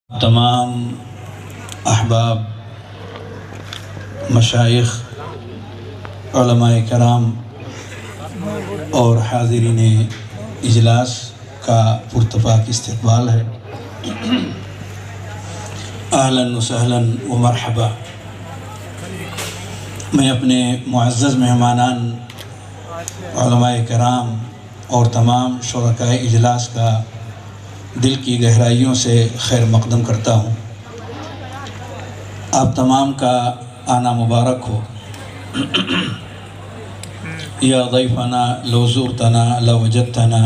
تمام احباب، مشائخ، علماء کرام اور حاضرین اجلاس کا پرتپاک استقبال ہے۔ اہلاً وسہلاً و مرحبا۔ میں اپنے معزز مہمانان علماء کرام اور تمام شرکائے اجلاس کا دل کی گہرائیوں سے خیر مقدم کرتا ہوں۔ آپ تمام کا آنا مبارک ہو۔ یا ضیفنا لو زرتنا لوجدتنا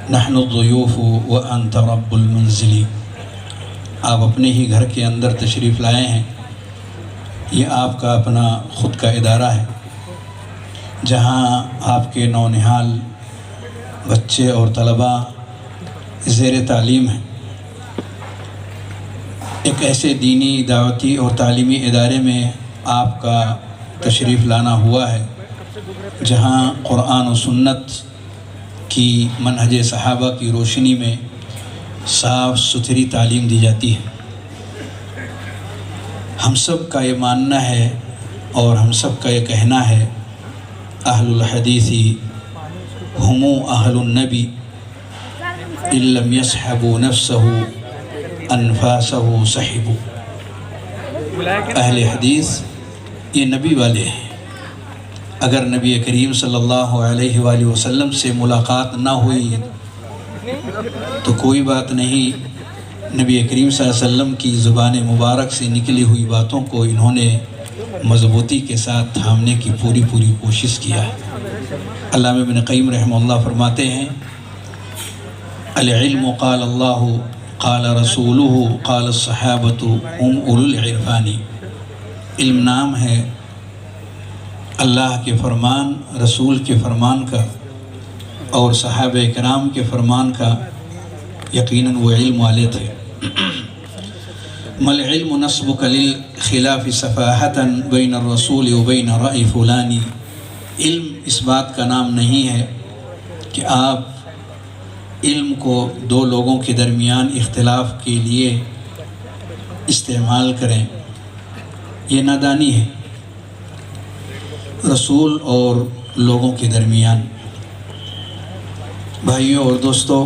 نحن الضیوف وانت رب المنزل۔ آپ اپنے ہی گھر کے اندر تشریف لائے ہیں۔ یہ آپ کا اپنا خود کا ادارہ ہے، جہاں آپ کے نونہال بچے اور طلباء زیر تعلیم ہیں۔ ایک ایسے دینی، دعوتی اور تعلیمی ادارے میں آپ کا تشریف لانا ہوا ہے جہاں قرآن و سنت کی منہج صحابہ کی روشنی میں صاف ستھری تعلیم دی جاتی ہے۔ ہم سب کا یہ ماننا ہے اور ہم سب کا یہ کہنا ہے، اہل الحدیث ہم اہل النبی ان لم یصحبوا نفسه انفاسه صحبوا۔ اہل حدیث یہ نبی والے ہیں۔ اگر نبی کریم صلی اللہ علیہ وآلہ وسلم سے ملاقات نہ ہوئی تو کوئی بات نہیں، نبی کریم صلی اللہ علیہ وسلم کی زبان مبارک سے نکلی ہوئی باتوں کو انہوں نے مضبوطی کے ساتھ تھامنے کی پوری کوشش کیا ہے۔ علامہ ابن قیم رحمہ اللہ فرماتے ہیں، العلم قال اللہ قال رسولہ قال الصحابۃ ہم اولو العرفان۔ علم نام ہے اللہ کے فرمان، رسول کے فرمان کا اور صحابہ کرام کے فرمان کا، یقیناً وہ علم والے تھے۔ مل علم نسبک للخلاف صفاحۃ بین الرسول و بین رأی فلانی۔ علم اس بات کا نام نہیں ہے کہ آپ علم کو دو لوگوں کے درمیان اختلاف کے لیے استعمال کریں، یہ نادانی ہے۔ رسول اور لوگوں کے درمیان، بھائیوں اور دوستوں،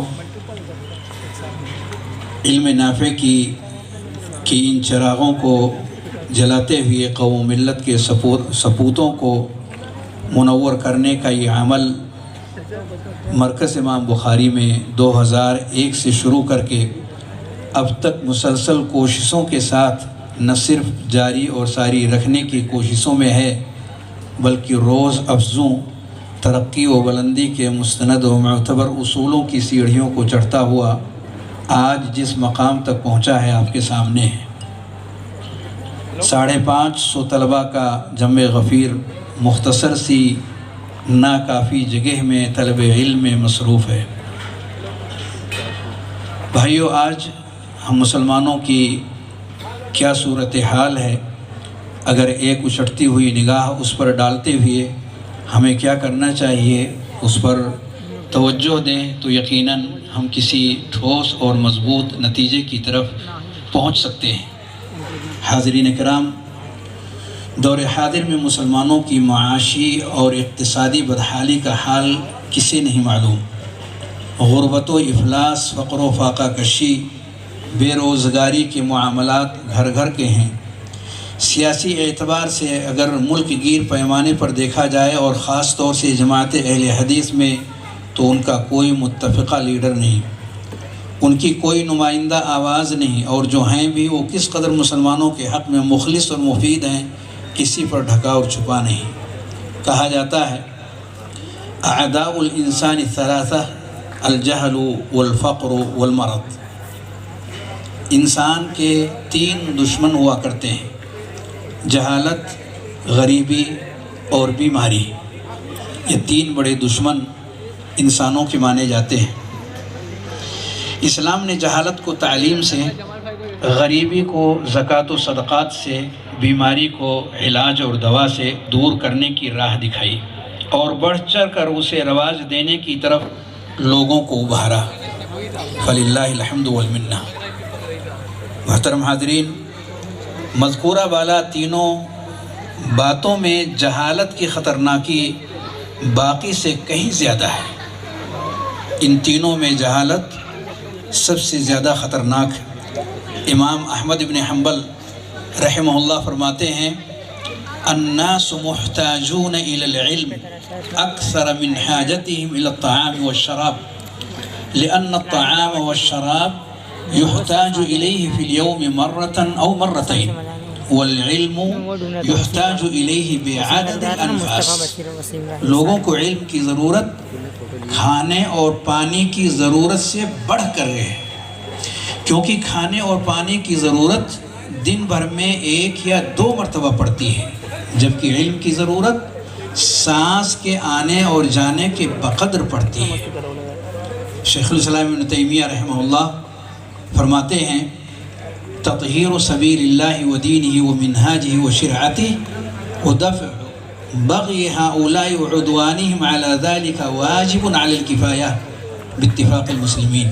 علم نافع کی ان چراغوں کو جلاتے ہوئے قوم و ملت کے سپوتوں کو منور کرنے کا یہ عمل مرکز امام بخاری میں 2001 سے شروع کر کے اب تک مسلسل کوششوں کے ساتھ نہ صرف جاری اور ساری رکھنے کی کوششوں میں ہے، بلکہ روز افزوں ترقی و بلندی کے مستند و معتبر اصولوں کی سیڑھیوں کو چڑھتا ہوا آج جس مقام تک پہنچا ہے آپ کے سامنے ہے۔ 550 طلباء کا جمع غفیر مختصر سی ناکافی جگہ میں طلب علم میں مصروف ہے۔ بھائیو، آج ہم مسلمانوں کی کیا صورتحال ہے؟ اگر ایک اچھٹتی ہوئی نگاہ اس پر ڈالتے ہوئے ہمیں کیا کرنا چاہیے اس پر توجہ دیں تو یقیناً ہم کسی ٹھوس اور مضبوط نتیجے کی طرف پہنچ سکتے ہیں۔ حاضرین کرام، دور حاضر میں مسلمانوں کی معاشی اور اقتصادی بدحالی کا حال کسے نہیں معلوم۔ غربت و افلاس، فقر و فاقہ کشی، بے روزگاری کے معاملات گھر گھر کے ہیں۔ سیاسی اعتبار سے اگر ملک گیر پیمانے پر دیکھا جائے اور خاص طور سے جماعت اہل حدیث میں، تو ان کا کوئی متفقہ لیڈر نہیں، ان کی کوئی نمائندہ آواز نہیں، اور جو ہیں بھی وہ کس قدر مسلمانوں کے حق میں مخلص اور مفید ہیں، کسی پر ڈھکا اور چھپا نہیں۔ کہا جاتا ہے اعداء الانسان ثلاثہ الجہل والفقر والمرض۔ انسان کے 3 دشمن ہوا کرتے ہیں، جہالت، غریبی اور بیماری۔ یہ 3 بڑے دشمن انسانوں کے مانے جاتے ہیں۔ اسلام نے جہالت کو تعلیم سے، غریبی کو زکوٰۃ و صدقات سے، بیماری کو علاج اور دوا سے دور کرنے کی راہ دکھائی اور بڑھ چڑھ کر اسے رواج دینے کی طرف لوگوں کو ابھارا۔ فللہ الحمد والمنہ۔ محترم حاضرین، مذکورہ بالا تینوں باتوں میں جہالت کی خطرناکی باقی سے کہیں زیادہ ہے۔ ان تینوں میں جہالت سب سے زیادہ خطرناک ہے۔ امام احمد بن حنبل رحمہ اللہ فرماتے ہیں الناس محتاجون الى العلم اکثر من حاجتهم الى الطعام والشراب لأن الطعام والشراب يحتاج إليه في اليوم مرة أو مرتين والعلم يحتاج إليه بعدد الأنفاس۔ لوگوں کو علم کی ضرورت کھانے اور پانی کی ضرورت سے بڑھ کر ہے، کیونکہ کھانے اور پانی کی ضرورت دن بھر میں 1 یا 2 مرتبہ پڑتی ہے، جبکہ علم کی ضرورت سانس کے آنے اور جانے کے بقدر پڑتی ہے۔ شیخ الاسلام ابن تیمیہ رحمہ اللہ فرماتے ہیں تطہیر سبیل اللہ و دینہ و منہاجہ و شرعتہ ودفع بغی ہؤلاء وعدوانہم علی ذلك واجب علی الکفایہ باتفاق المسلمین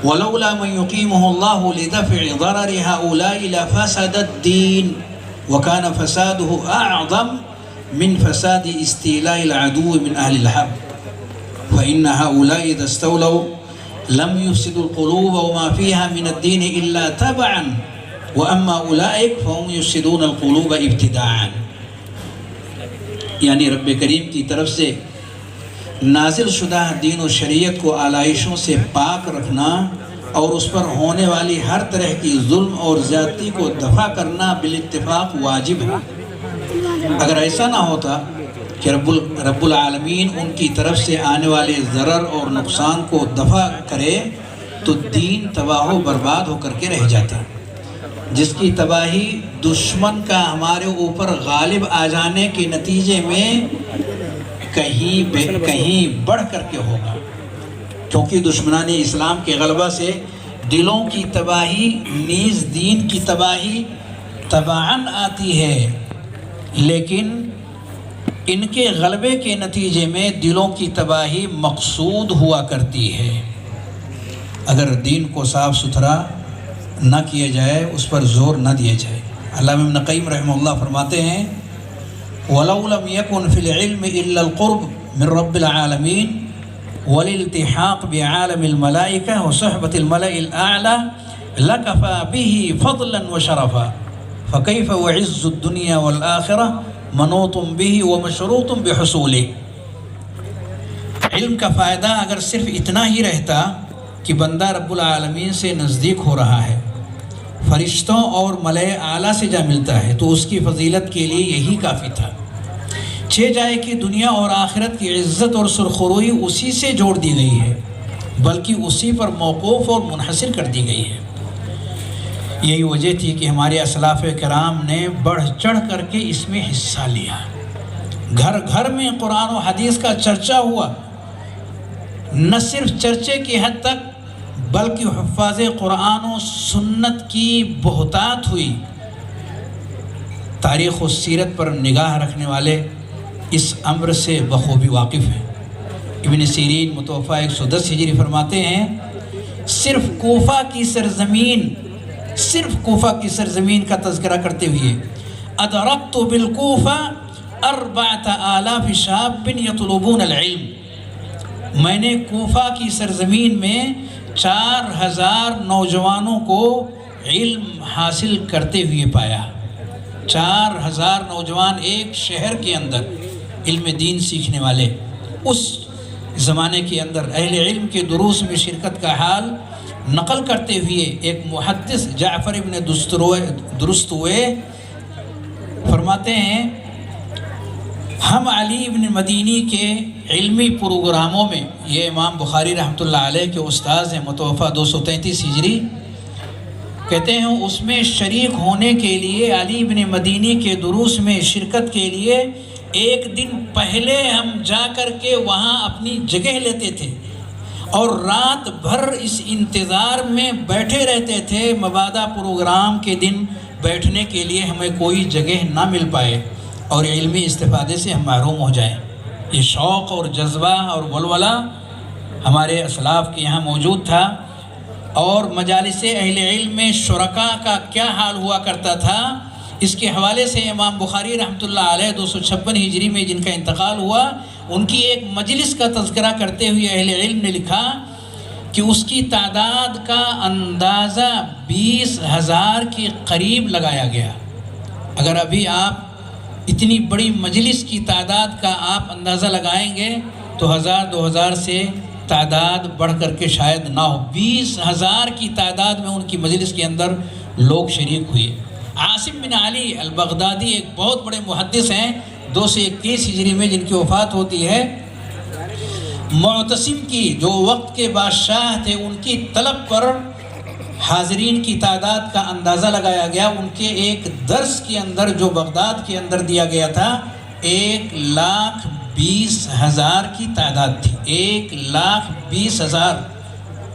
ولولا من يقيمه الله لدفع ضرر هؤلاء لفسد الدين وكان فساده أعظم من فساد استيلاء العدو من أهل الحرب فإن هؤلاء إذا استولوا لم يفسدوا القلوب وما فيها من الدين إلا تبعا وأما أولئك فهم يفسدون القلوب ابتداعا۔ یعنی رب کریم کی طرف سے نازل شدہ دین و شریعت کو آلائشوں سے پاک رکھنا اور اس پر ہونے والی ہر طرح کی ظلم اور زیادتی کو دفع کرنا بالاتفاق واجب ہے۔ اگر ایسا نہ ہوتا کہ رب العالمین ان کی طرف سے آنے والے ضرر اور نقصان کو دفع کرے تو دین تباہ و برباد ہو کر کے رہ جاتا، جس کی تباہی دشمن کا ہمارے اوپر غالب آ جانے کے نتیجے میں کہیں بڑھ کر کے ہوگا، کیونکہ دشمنان اسلام کے غلبہ سے دلوں کی تباہی نیز دین کی تباہی تبعاً آتی ہے، لیکن ان کے غلبے کے نتیجے میں دلوں کی تباہی مقصود ہوا کرتی ہے۔ اگر دین کو صاف ستھرا نہ کیا جائے، اس پر زور نہ دیا جائے۔ علامہ ابن قیم رحمہ اللہ فرماتے ہیں وَلَوْ لَمْ يَكُنْ فِي الْعِلْمِ إِلَّا الْقُرْبُ مِنْ رَبِّ الْعَالَمِينَ وَالِالْتِحَاقِ بِعَالَمِ الْمَلَائِكَةِ وَصُحْبَةِ الْمَلَإِ الْأَعْلَى لَكَفَى بِهِ فَضْلًا وَشَرَفًا فَكَيْفَ وَعِزُّ الدُّنْيَا وَالْآخِرَةِ منوط به ومشروط بحصوله۔ علم کا فائدہ اگر صرف اتنا ہی رہتا کہ بندہ رب العالمین سے نزدیک ہو رہا ہے، فرشتوں اور ملائے اعلیٰ سے جا ملتا ہے، تو اس کی فضیلت کے لیے یہی کافی تھا۔ چھ جائے کہ دنیا اور آخرت کی عزت اور سرخروئی اسی سے جوڑ دی گئی ہے، بلکہ اسی پر موقوف اور منحصر کر دی گئی ہے۔ یہی وجہ تھی کہ ہمارے اسلاف کرام نے بڑھ چڑھ کر کے اس میں حصہ لیا۔ گھر گھر میں قرآن و حدیث کا چرچا ہوا، نہ صرف چرچے کی حد تک بلکہ حفاظ قرآن و سنت کی بہتات ہوئی۔ تاریخ و سیرت پر نگاہ رکھنے والے اس امر سے بخوبی واقف ہیں۔ ابن سیرین متوفہ 110 ہجری فرماتے ہیں صرف کوفہ کی سرزمین کا تذکرہ کرتے ہوئے ادرکت بالکوفہ 4000 شاب یطلبون العلم، میں نے کوفہ کی سرزمین میں 4000 نوجوانوں کو علم حاصل کرتے ہوئے پایا۔ 4000 نوجوان ایک شہر کے اندر علم دین سیکھنے والے۔ اس زمانے کے اندر اہل علم کے دروس میں شرکت کا حال نقل کرتے ہوئے ایک محدث جعفر ابن درستوے فرماتے ہیں ہم علی ابن مدینی کے علمی پروگراموں میں، یہ امام بخاری رحمۃ اللہ علیہ کے استاذ ہیں، متوفہ 233 ہجری، کہتے ہیں اس میں شریک ہونے کے لیے علی ابن مدینی کے دروس میں شرکت کے لیے ایک دن پہلے ہم جا کر کے وہاں اپنی جگہ لیتے تھے اور رات بھر اس انتظار میں بیٹھے رہتے تھے مبادا پروگرام کے دن بیٹھنے کے لیے ہمیں کوئی جگہ نہ مل پائے اور علمی استفادے سے ہم محروم ہو جائیں۔ یہ شوق اور جذبہ اور ولولہ ہمارے اسلاف کے یہاں موجود تھا اور مجالس اہل علم میں شرکاء کا کیا حال ہوا کرتا تھا، اس کے حوالے سے امام بخاری رحمۃ اللہ علیہ 256 ہجری میں جن کا انتقال ہوا، ان کی ایک مجلس کا تذکرہ کرتے ہوئے اہل علم نے لکھا کہ اس کی تعداد کا اندازہ 20,000 کے قریب لگایا گیا۔ اگر ابھی آپ اتنی بڑی مجلس کی تعداد کا آپ اندازہ لگائیں گے تو 1,000-2,000 سے تعداد بڑھ کر کے شاید نہ ہو۔ 20,000 کی تعداد میں ان کی مجلس کے اندر لوگ شریک ہوئے۔ عاصم بن علی البغدادی ایک بہت بڑے محدث ہیں، 221 ہجری میں جن کی وفات ہوتی ہے۔ معتصم کی جو وقت کے بادشاہ تھے، ان کی طلب پر حاضرین کی تعداد کا اندازہ لگایا گیا۔ ان کے ایک درس کے اندر جو بغداد کے اندر دیا گیا تھا 1,20,000 کی تعداد تھی۔ 1,20,000،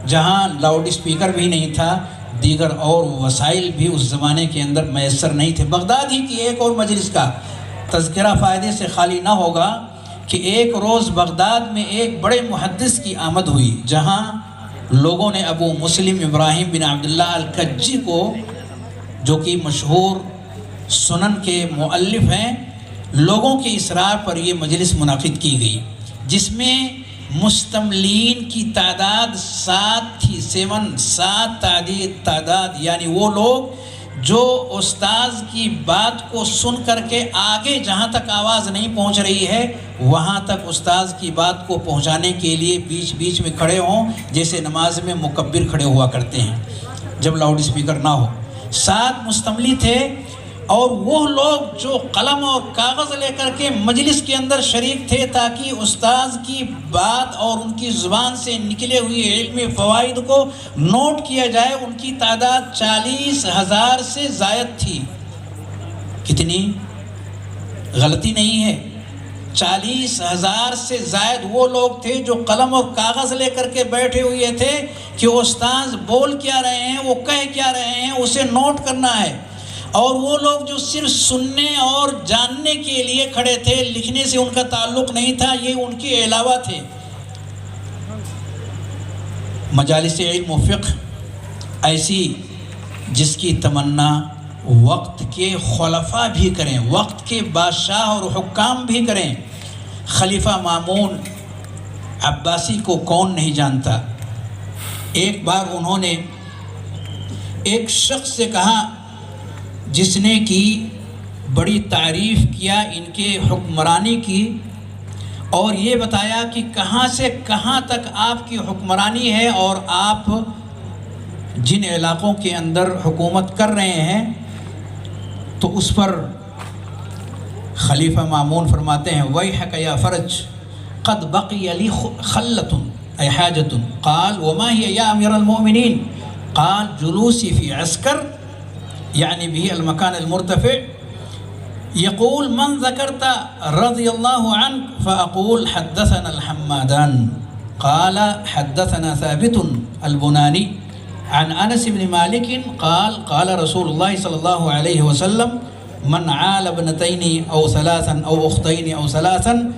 جہاں لاؤڈ اسپیکر بھی نہیں تھا، دیگر اور وسائل بھی اس زمانے کے اندر میسر نہیں تھے۔ بغداد ہی کی ایک اور مجلس کا تذکرہ فائدے سے خالی نہ ہوگا کہ ایک روز بغداد میں ایک بڑے محدث کی آمد ہوئی، جہاں لوگوں نے ابو مسلم ابراہیم بن عبداللہ الکجی کو، جو کہ مشہور سنن کے مؤلف ہیں، لوگوں کے اصرار پر یہ مجلس منعقد کی گئی، جس میں مستملین کی تعداد 7 تھی۔ 7 تعداد، یعنی وہ لوگ جو استاذ کی بات کو سن کر کے آگے جہاں تک آواز نہیں پہنچ رہی ہے وہاں تک استاذ کی بات کو پہنچانے کے لیے بیچ بیچ میں کھڑے ہوں، جیسے نماز میں مکبر کھڑے ہوا کرتے ہیں جب لاؤڈ اسپیکر نہ ہو۔ 7 مستملی تھے، اور وہ لوگ جو قلم اور کاغذ لے کر کے مجلس کے اندر شریک تھے تاکہ استاذ کی بات اور ان کی زبان سے نکلے ہوئے علمی فوائد کو نوٹ کیا جائے، ان کی تعداد 40,000 سے زائد تھی۔ کتنی؟ غلطی نہیں ہے، 40,000 سے زائد وہ لوگ تھے جو قلم اور کاغذ لے کر کے بیٹھے ہوئے تھے کہ استاذ بول کیا رہے ہیں، وہ کہہ کیا رہے ہیں، اسے نوٹ کرنا ہے۔ اور وہ لوگ جو صرف سننے اور جاننے کے لیے کھڑے تھے، لکھنے سے ان کا تعلق نہیں تھا، یہ ان کے علاوہ تھے۔ مجالس علم و فقہ ایسی جس کی تمنا وقت کے خلفاء بھی کریں، وقت کے بادشاہ اور حکام بھی کریں۔ خلیفہ مامون عباسی کو کون نہیں جانتا؟ ایک بار انہوں نے ایک شخص سے کہا جس نے کی بڑی تعریف کیا ان کے حکمرانی کی، اور یہ بتایا کہ کہاں سے کہاں تک آپ کی حکمرانی ہے اور آپ جن علاقوں کے اندر حکومت کر رہے ہیں، تو اس پر خلیفہ مامون فرماتے ہیں وَيْحَكَ يَا فَرَجْ قَدْ بَقِيَ لِي خَلَّةٌ أي حاجة قال وما هي يا أمير المؤمنين قال جلوسي في عسكر يعني به المكان المرتفع يقول من ذكرت رضي الله عنك فأقول حدثنا الحمادان قال حدثنا ثابت البناني عن أنس بن مالك قال قال رسول الله صلى الله عليه وسلم من عال ابنتين أو ثلاثا أو أختين أو ثلاثا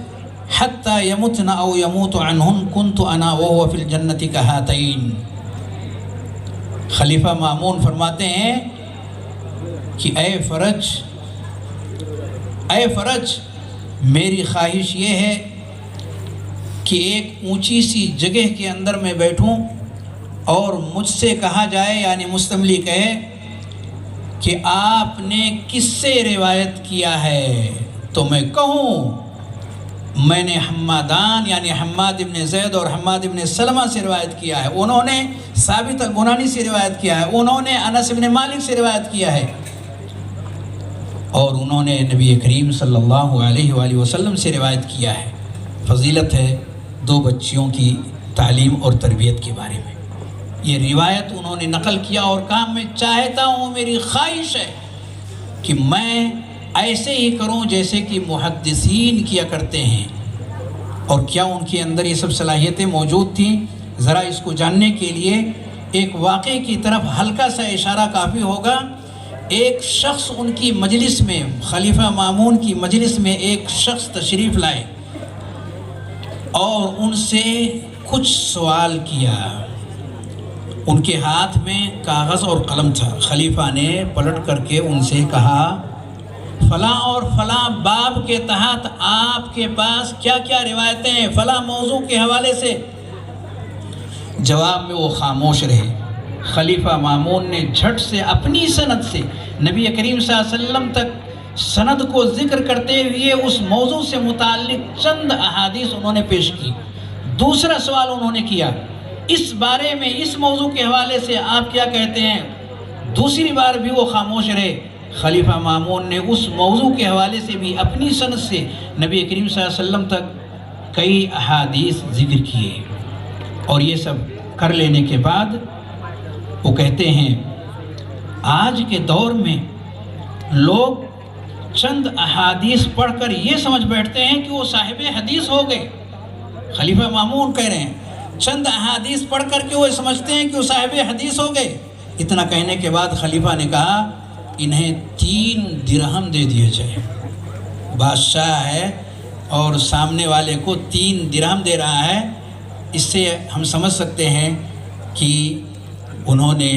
حتى يمتن أو يموت عنهن كنت أنا وهو في الجنة كهاتين۔ خلیفہ مامون فرماتے ہیں کہ اے فرج میری خواہش یہ ہے کہ ایک اونچی سی جگہ کے اندر میں بیٹھوں اور مجھ سے کہا جائے، یعنی مستملی کہے کہ آپ نے کس سے روایت کیا ہے، تو میں کہوں میں نے حمادان یعنی حماد ابن زید اور حماد ابن سلمہ سے روایت کیا ہے، انہوں نے ثابت البنانی سے روایت کیا ہے، انہوں نے انس ابن مالک سے روایت کیا ہے، اور انہوں نے نبی کریم صلی اللہ علیہ وآلہ وسلم سے روایت کیا ہے۔ فضیلت ہے 2 بچیوں کی تعلیم اور تربیت کے بارے میں، یہ روایت انہوں نے نقل کیا اور کہا میں چاہتا ہوں، میری خواہش ہے کہ میں ایسے ہی کروں جیسے کہ محدثین کیا کرتے ہیں۔ اور کیا ان کے اندر یہ سب صلاحیتیں موجود تھیں؟ ذرا اس کو جاننے کے لیے ایک واقعے کی طرف ہلکا سا اشارہ کافی ہوگا۔ ایک شخص ان کی مجلس میں، خلیفہ مامون کی مجلس میں ایک شخص تشریف لائے اور ان سے کچھ سوال کیا، ان کے ہاتھ میں کاغذ اور قلم تھا۔ خلیفہ نے پلٹ کر کے ان سے کہا فلاں اور فلاں باب کے تحت آپ کے پاس کیا کیا روایتیں ہیں فلاں موضوع کے حوالے سے؟ جواب میں وہ خاموش رہے۔ خلیفہ مامون نے جھٹ سے اپنی سند سے نبی کریم صلی اللہ علیہ وسلم تک سند کو ذکر کرتے ہوئے اس موضوع سے متعلق چند احادیث انہوں نے پیش کی۔ دوسرا سوال انہوں نے کیا اس بارے میں اس موضوع کے حوالے سے آپ کیا کہتے ہیں؟ دوسری بار بھی وہ خاموش رہے۔ خلیفہ مامون نے اس موضوع کے حوالے سے بھی اپنی سند سے نبی کریم صلی اللہ علیہ وسلم تک کئی احادیث ذکر کیے، اور یہ سب کر لینے کے بعد وہ کہتے ہیں آج کے دور میں لوگ چند احادیث پڑھ کر یہ سمجھ بیٹھتے ہیں کہ وہ صاحب حدیث ہو گئے۔ خلیفہ مامون کہہ رہے ہیں چند احادیث پڑھ کر کے وہ سمجھتے ہیں کہ وہ صاحب حدیث ہو گئے۔ اتنا کہنے کے بعد خلیفہ نے کہا انہیں 3 درہم دے دیے جائے۔ بادشاہ ہے اور سامنے والے کو 3 درہم دے رہا ہے، اس سے ہم سمجھ سکتے ہیں کہ انہوں نے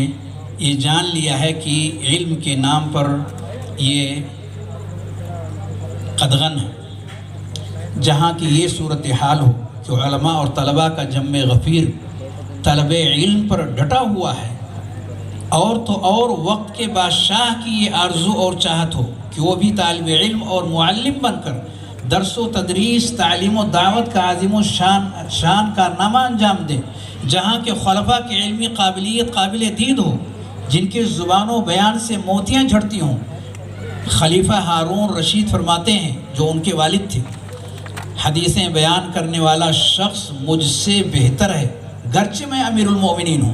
یہ جان لیا ہے کہ علم کے نام پر یہ قدغن ہے۔ جہاں کی یہ صورتحال ہو کہ علماء اور طلباء کا جمع غفیر طلب علم پر ڈٹا ہوا ہے، اور تو اور وقت کے بادشاہ کی یہ آرزو اور چاہت ہو کہ وہ بھی طالب علم اور معلم بن کر درس و تدریس، تعلیم و دعوت کا عظیم و شان کارنامہ انجام دے، جہاں کے خلفاء کی علمی قابلیت قابل دید ہو، جن کے زبان و بیان سے موتیاں جھڑتی ہوں۔ خلیفہ ہارون رشید فرماتے ہیں جو ان کے والد تھے حدیثیں بیان کرنے والا شخص مجھ سے بہتر ہے گرچہ میں امیر المومنین ہوں،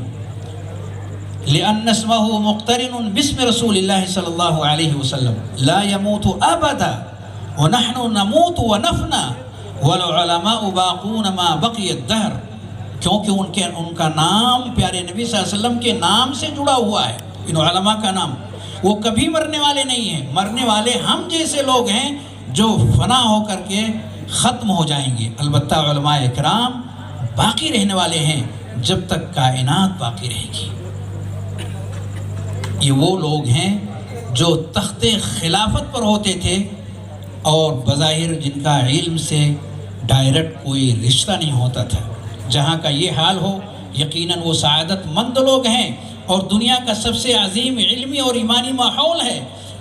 لأن اسمه مقترن باسم رسول اللہ صلی اللہ علیہ وسلم لا يموت ابدا ونحن نموت ونفنا والعلماء باقون ما بقی الدہر، کیونکہ ان کا نام پیارے نبی صلی اللہ علیہ وسلم کے نام سے جڑا ہوا ہے۔ ان علماء کا نام وہ کبھی مرنے والے نہیں ہیں، مرنے والے ہم جیسے لوگ ہیں جو فنا ہو کر کے ختم ہو جائیں گے۔ البتہ علماء اکرام باقی رہنے والے ہیں جب تک کائنات باقی رہے گی۔ یہ وہ لوگ ہیں جو تخت خلافت پر ہوتے تھے اور بظاہر جن کا علم سے ڈائریکٹ کوئی رشتہ نہیں ہوتا تھا۔ جہاں کا یہ حال ہو یقیناً وہ سعادت مند لوگ ہیں، اور دنیا کا سب سے عظیم علمی اور ایمانی ماحول ہے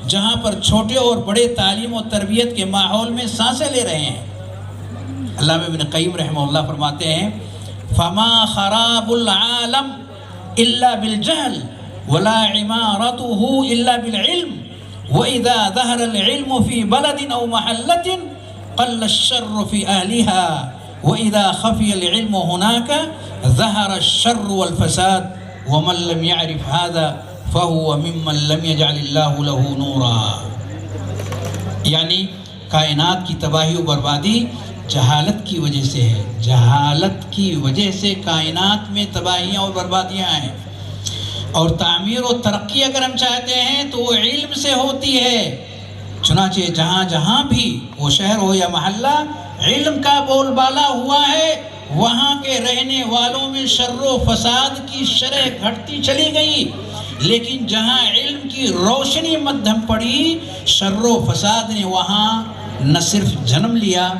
جہاں پر چھوٹے اور بڑے تعلیم و تربیت کے ماحول میں سانسیں لے رہے ہیں۔ علامہ ابن قیم رحمہ اللہ فرماتے ہیں فما خراب العالم الا بالجہل ولا عمارته الا بالعلم واذا ظهر العلم في بلد او محلة قل الشر في اهلها واذا خفي العلم هناك ظهر الشر والفساد ومن لم يعرف هذا فهو ممن لم يجعل الله له نورا، یعنی کائنات کی تباہی و بربادی جہالت کی وجہ سے ہے۔ جہالت کی وجہ سے کائنات میں تباہیاں اور بربادیاں ہیں، اور تعمیر و ترقی اگر ہم چاہتے ہیں تو وہ علم سے ہوتی ہے۔ چنانچہ جہاں جہاں بھی وہ شہر ہو یا محلہ علم کا بول بالا ہوا ہے، وہاں کے رہنے والوں میں شر و فساد کی شرح گھٹتی چلی گئی، لیکن جہاں علم کی روشنی مدھم پڑی شر و فساد نے وہاں نہ صرف جنم لیا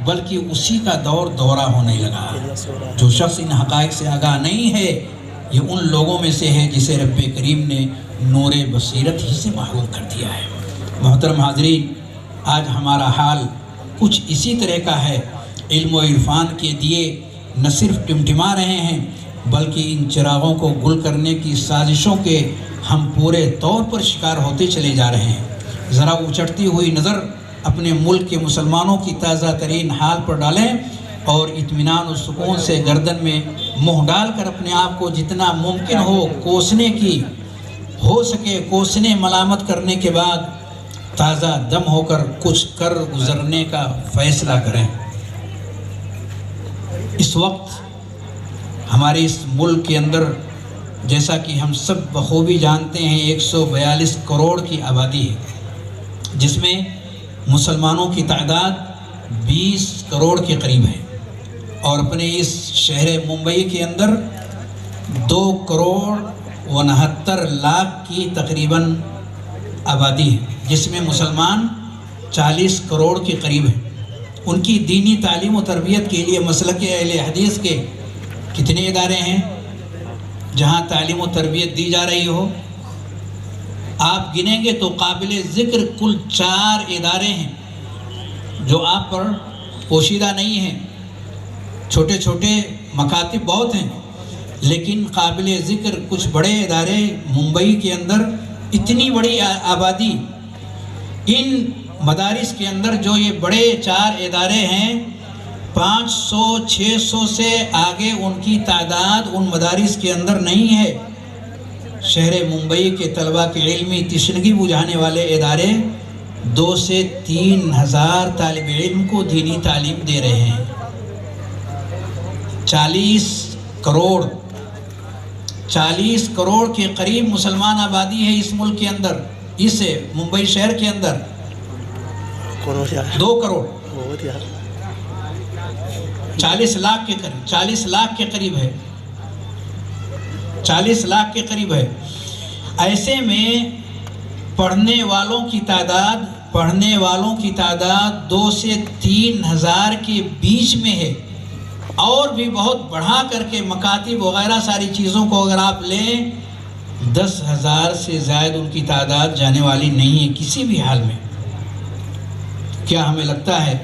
بلکہ اسی کا دور دورہ ہونے لگا۔ جو شخص ان حقائق سے آگاہ نہیں ہے یہ ان لوگوں میں سے ہے جسے رب کریم نے نور بصیرت ہی سے محروم کر دیا ہے۔ محترم حاضرین، آج ہمارا حال کچھ اسی طرح کا ہے۔ علم و عرفان کے دیے نہ صرف ٹمٹما رہے ہیں بلکہ ان چراغوں کو گل کرنے کی سازشوں کے ہم پورے طور پر شکار ہوتے چلے جا رہے ہیں۔ ذرا اچھڑتی ہوئی نظر اپنے ملک کے مسلمانوں کی تازہ ترین حال پر ڈالیں اور اطمینان و سکون سے گردن میں منہ ڈال کر اپنے آپ کو جتنا ممکن ہو کوسنے کی ہو سکے کوسنے ملامت کرنے کے بعد تازہ دم ہو کر کچھ کر گزرنے کا فیصلہ کریں۔ اس وقت ہمارے اس ملک کے اندر جیسا کہ ہم سب بخوبی جانتے ہیں 142 کروڑ کی آبادی ہے، جس میں مسلمانوں کی تعداد 20 کروڑ کے قریب ہے، اور اپنے اس شہر ممبئی کے اندر 2,69,00,000 کی تقریباً آبادی ہے، جس میں مسلمان 40 کروڑ کے قریب ہیں۔ ان کی دینی تعلیم و تربیت کے لیے مسلک اہل حدیث کے کتنے ادارے ہیں جہاں تعلیم و تربیت دی جا رہی ہو؟ آپ گنیں گے تو قابل ذکر کل 4 ادارے ہیں جو آپ پر پوشیدہ نہیں ہیں۔ چھوٹے چھوٹے مکاتب بہت ہیں، لیکن قابل ذکر کچھ بڑے ادارے ممبئی کے اندر اتنی بڑی آبادی، ان مدارس کے اندر جو یہ بڑے 4 ادارے ہیں 500-600 سے آگے ان کی تعداد ان مدارس کے اندر نہیں ہے۔ شہر ممبئی کے طلباء کی علمی تشنگی بجھانے والے ادارے 2 سے 3 ہزار طالب علم کو دینی تعلیم دے رہے ہیں۔ 40 کروڑ کے قریب مسلمان آبادی ہے اس ملک کے اندر، اس ممبئی شہر کے اندر 2 کروڑ 40 لاکھ کے قریب 40 لاکھ کے قریب ہے 40 لاکھ کے قریب ہے۔ ایسے میں پڑھنے والوں کی تعداد 2 سے 3 ہزار کے بیچ میں ہے، اور بھی بہت بڑھا کر کے مکاتب وغیرہ ساری چیزوں کو اگر آپ لیں 10,000 سے زائد ان کی تعداد جانے والی نہیں ہے کسی بھی حال میں۔ کیا ہمیں لگتا ہے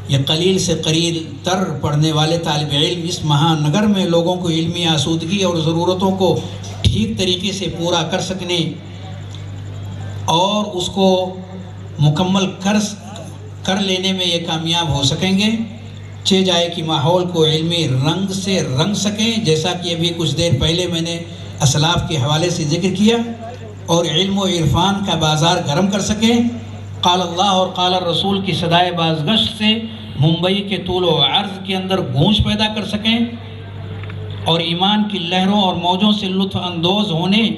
یہ قلیل سے قلیل تر پڑھنے والے طالب علم اس مہانگر میں لوگوں کو علمی آسودگی اور ضرورتوں کو ٹھیک طریقے سے پورا کر سکنے اور اس کو مکمل کر لینے میں یہ کامیاب ہو سکیں گے؟ چہ جائے کہ ماحول کو علمی رنگ سے رنگ سکیں، جیسا کہ ابھی کچھ دیر پہلے میں نے اسلاف کے حوالے سے ذکر کیا، اور علم و عرفان کا بازار گرم کر سکیں، قال اللہ اور قال الرسول کی صدائے بازگشت سے ممبئی کے طول و عرض کے اندر گونج پیدا کر سکیں، اور ایمان کی لہروں اور موجوں سے لطف اندوز ہونے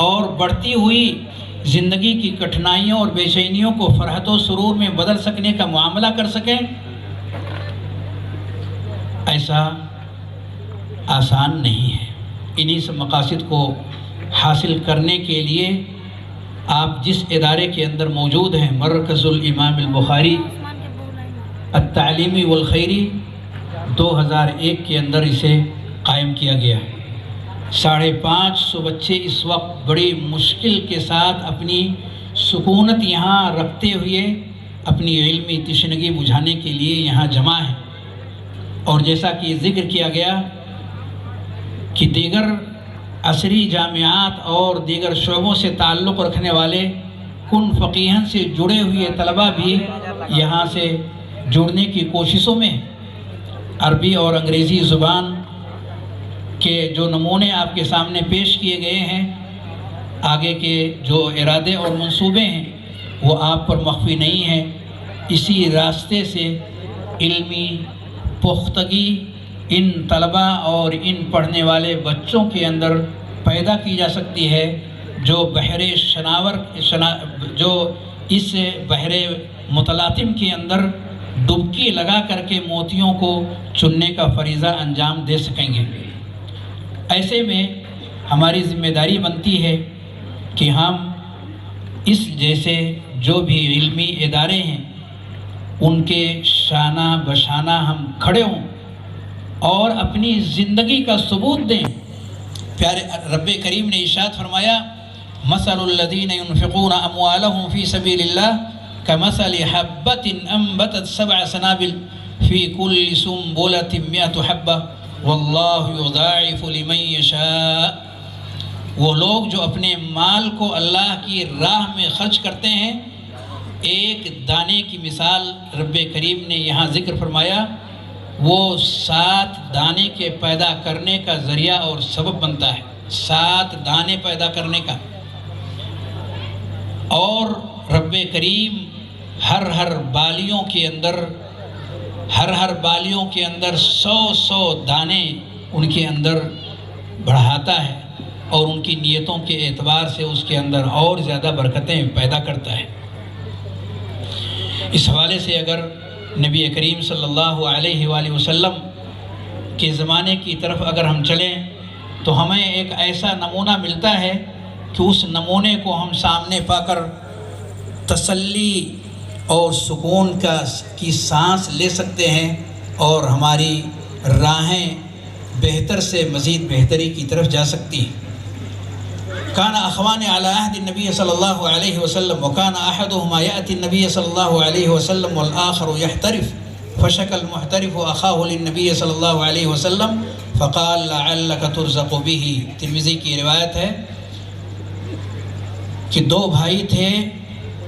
اور بڑھتی ہوئی زندگی کی کٹھنائیوں اور بے چینیوں کو فرحت و سرور میں بدل سکنے کا معاملہ کر سکیں۔ ایسا آسان نہیں ہے۔ انہی سب مقاصد کو حاصل کرنے کے لیے آپ جس ادارے کے اندر موجود ہیں، مرکز الامام البخاری التعلیمی والخیری، 2001 کے اندر اسے قائم کیا گیا۔ 550 بچے اس وقت بڑی مشکل کے ساتھ اپنی سکونت یہاں رکھتے ہوئے اپنی علمی تشنگی بجھانے کے لیے یہاں جمع ہیں، اور جیسا کہ ذکر کیا گیا کہ دیگر عصری جامعات اور دیگر شعبوں سے تعلق رکھنے والے کن فقیہن سے جڑے ہوئے طلباء بھی یہاں سے جڑنے کی کوششوں میں عربی اور انگریزی زبان کے جو نمونے آپ کے سامنے پیش کیے گئے ہیں، آگے کے جو ارادے اور منصوبے ہیں وہ آپ پر مخفی نہیں ہیں۔ اسی راستے سے علمی پختگی ان طلباء اور ان پڑھنے والے بچوں کے اندر پیدا کی جا سکتی ہے، جو اس بحر متلاطم کے اندر ڈبکی لگا کر کے موتیوں کو چننے کا فریضہ انجام دے سکیں گے۔ ایسے میں ہماری ذمہ داری بنتی ہے کہ ہم اس جیسے جو بھی علمی ادارے ہیں ان کے شانہ بشانہ ہم کھڑے ہوں اور اپنی زندگی کا ثبوت دیں۔ پیارے رب کریم نے ارشاد فرمایا، مثل الذین ينفقون اموالهم فی سبیل اللہ کمثل حبۃ انبتت 7 سنابل فی کل سنبلۃ 100 حبۃ واللہ یضاعف لمن یشاء۔ وہ لوگ جو اپنے مال کو اللہ کی راہ میں خرچ کرتے ہیں، ایک دانے کی مثال رب کریم نے یہاں ذکر فرمایا، وہ 7 دانے کے پیدا کرنے کا ذریعہ اور سبب بنتا ہے، 7 دانے پیدا کرنے کا۔ اور رب کریم ہر بالیوں کے اندر 100 دانے ان کے اندر بڑھاتا ہے، اور ان کی نیتوں کے اعتبار سے اس کے اندر اور زیادہ برکتیں پیدا کرتا ہے۔ اس حوالے سے اگر نبی کریم صلی اللہ علیہ وآلہ وسلم کے زمانے کی طرف اگر ہم چلیں تو ہمیں ایک ایسا نمونہ ملتا ہے کہ اس نمونے کو ہم سامنے پا کر تسلی اور سکون کی سانس لے سکتے ہیں اور ہماری راہیں بہتر سے مزید بہتری کی طرف جا سکتی ہیں۔ کان اخوان علی عہد النبی صلی اللہ علیہ وسلم وکان احدہما یأتی النبی صلی اللہ علیہ وسلم والآخر یحترف فشک المحترف اخاہ للنبی صلی اللہ علیہ وسلم فقال لعلک ترزق به۔ ترمذی کی روایت ہے کہ دو بھائی تھے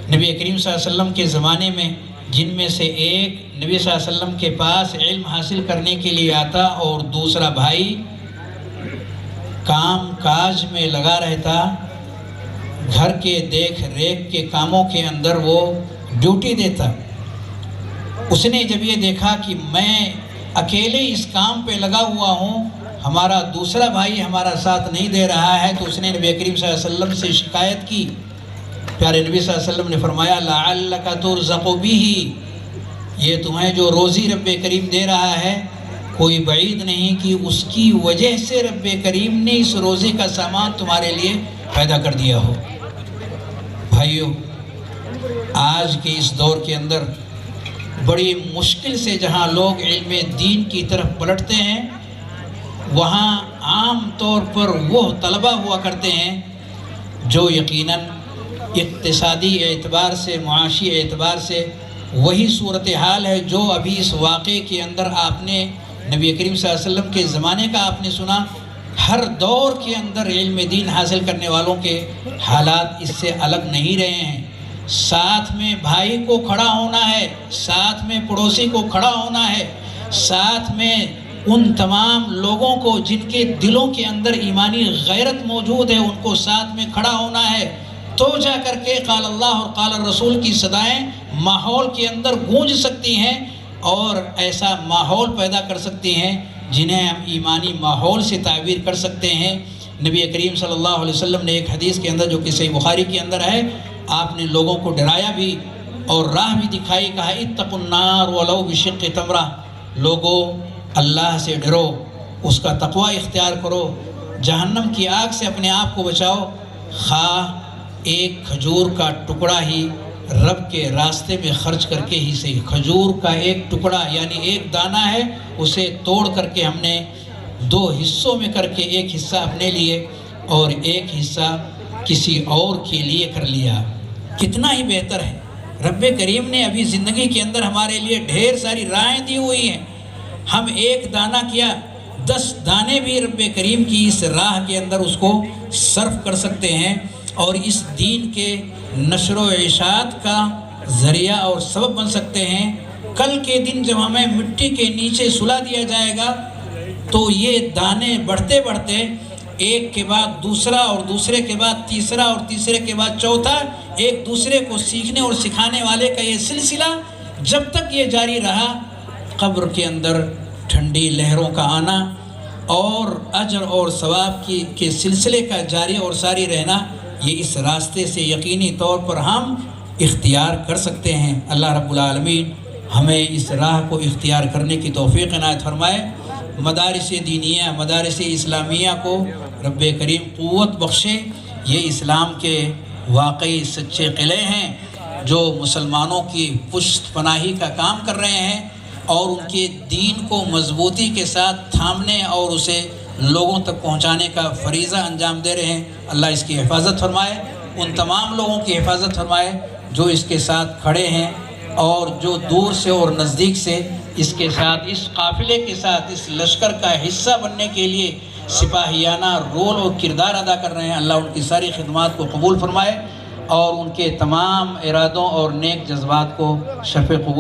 نبی کریم صلی اللہ علیہ وسلم کے زمانے میں، جن میں سے ایک نبی صلی اللہ علیہ وسلم کے پاس علم حاصل کرنے کے لیے آتا اور دوسرا بھائی کام کاج میں لگا رہتا، گھر کے دیکھ ریکھ کے کاموں کے اندر وہ ڈیوٹی دیتا۔ اس نے جب یہ دیکھا کہ میں اکیلے اس کام پہ لگا ہوا ہوں، ہمارا دوسرا بھائی ہمارا ساتھ نہیں دے رہا ہے، تو اس نے نبی کریم صلی اللہ علیہ وسلم سے شکایت کی۔ پیارے نبی صلی اللہ علیہ وسلم نے فرمایا لعلک ترزق به، یہ تمہیں جو روزی رب کریم دے رہا ہے کوئی بعید نہیں کہ اس کی وجہ سے رب کریم نے اس روزی کا سامان تمہارے لیے پیدا کر دیا ہو۔ بھائیو، آج کے اس دور کے اندر بڑی مشکل سے جہاں لوگ علم دین کی طرف پلٹتے ہیں، وہاں عام طور پر وہ طلبہ ہوا کرتے ہیں جو یقیناً اقتصادی اعتبار سے، معاشی اعتبار سے وہی صورتحال ہے جو ابھی اس واقعے کے اندر آپ نے نبی کریم صلی اللہ علیہ وسلم کے زمانے کا آپ نے سنا۔ ہر دور کے اندر علم دین حاصل کرنے والوں کے حالات اس سے الگ نہیں رہے ہیں۔ ساتھ میں بھائی کو کھڑا ہونا ہے، ساتھ میں پڑوسی کو کھڑا ہونا ہے، ساتھ میں ان تمام لوگوں کو جن کے دلوں کے اندر ایمانی غیرت موجود ہے ان کو ساتھ میں کھڑا ہونا ہے، تو جا کر کے قال اللہ اور قال الرسول کی صدائیں ماحول کے اندر گونج سکتی ہیں اور ایسا ماحول پیدا کر سکتی ہیں جنہیں ہم ایمانی ماحول سے تعبیر کر سکتے ہیں۔ نبی کریم صلی اللہ علیہ وسلم نے ایک حدیث کے اندر جو کہ صحیح بخاری کے اندر ہے، آپ نے لوگوں کو ڈرایا بھی اور راہ بھی دکھائی، کہا اتقوا النار ولو بشق تمرہ، لوگوں اللہ سے ڈرو، اس کا تقوی اختیار کرو، جہنم کی آگ سے اپنے آپ کو بچاؤ، خواہ ایک کھجور کا ٹکڑا ہی رب کے راستے میں خرچ کر کے ہی صحیح۔ کھجور کا ایک ٹکڑا یعنی ایک دانہ ہے، اسے توڑ کر کے ہم نے دو حصوں میں کر کے ایک حصہ اپنے لیے اور ایک حصہ کسی اور کے لیے کر لیا، کتنا ہی بہتر ہے۔ رب کریم نے ابھی زندگی کے اندر ہمارے لیے ڈھیر ساری راہیں دی ہوئی ہیں، ہم ایک دانہ کیا 10 دانے بھی رب کریم کی اس راہ کے اندر اس کو صرف کر سکتے ہیں اور اس دین کے نشر و اشاعت کا ذریعہ اور سبب بن سکتے ہیں۔ کل کے دن جب ہمیں مٹی کے نیچے سلا دیا جائے گا تو یہ دانے بڑھتے بڑھتے ایک کے بعد دوسرا اور دوسرے کے بعد تیسرا اور تیسرے کے بعد چوتھا، ایک دوسرے کو سیکھنے اور سکھانے والے کا یہ سلسلہ جب تک یہ جاری رہا، قبر کے اندر ٹھنڈی لہروں کا آنا اور اجر اور ثواب کے سلسلے کا جاری اور ساری رہنا، یہ اس راستے سے یقینی طور پر ہم اختیار کر سکتے ہیں۔ اللہ رب العالمین ہمیں اس راہ کو اختیار کرنے کی توفیق عنایت فرمائے۔ مدارس دینیہ، مدارس اسلامیہ کو رب کریم قوت بخشے۔ یہ اسلام کے واقعی سچے قلعے ہیں جو مسلمانوں کی پشت پناہی کا کام کر رہے ہیں اور ان کے دین کو مضبوطی کے ساتھ تھامنے اور اسے لوگوں تک پہنچانے کا فریضہ انجام دے رہے ہیں۔ اللہ اس کی حفاظت فرمائے، ان تمام لوگوں کی حفاظت فرمائے جو اس کے ساتھ کھڑے ہیں اور جو دور سے اور نزدیک سے اس کے ساتھ، اس قافلے کے ساتھ، اس لشکر کا حصہ بننے کے لیے سپاہیانہ رول اور کردار ادا کر رہے ہیں۔ اللہ ان کی ساری خدمات کو قبول فرمائے اور ان کے تمام ارادوں اور نیک جذبات کو شرف قبول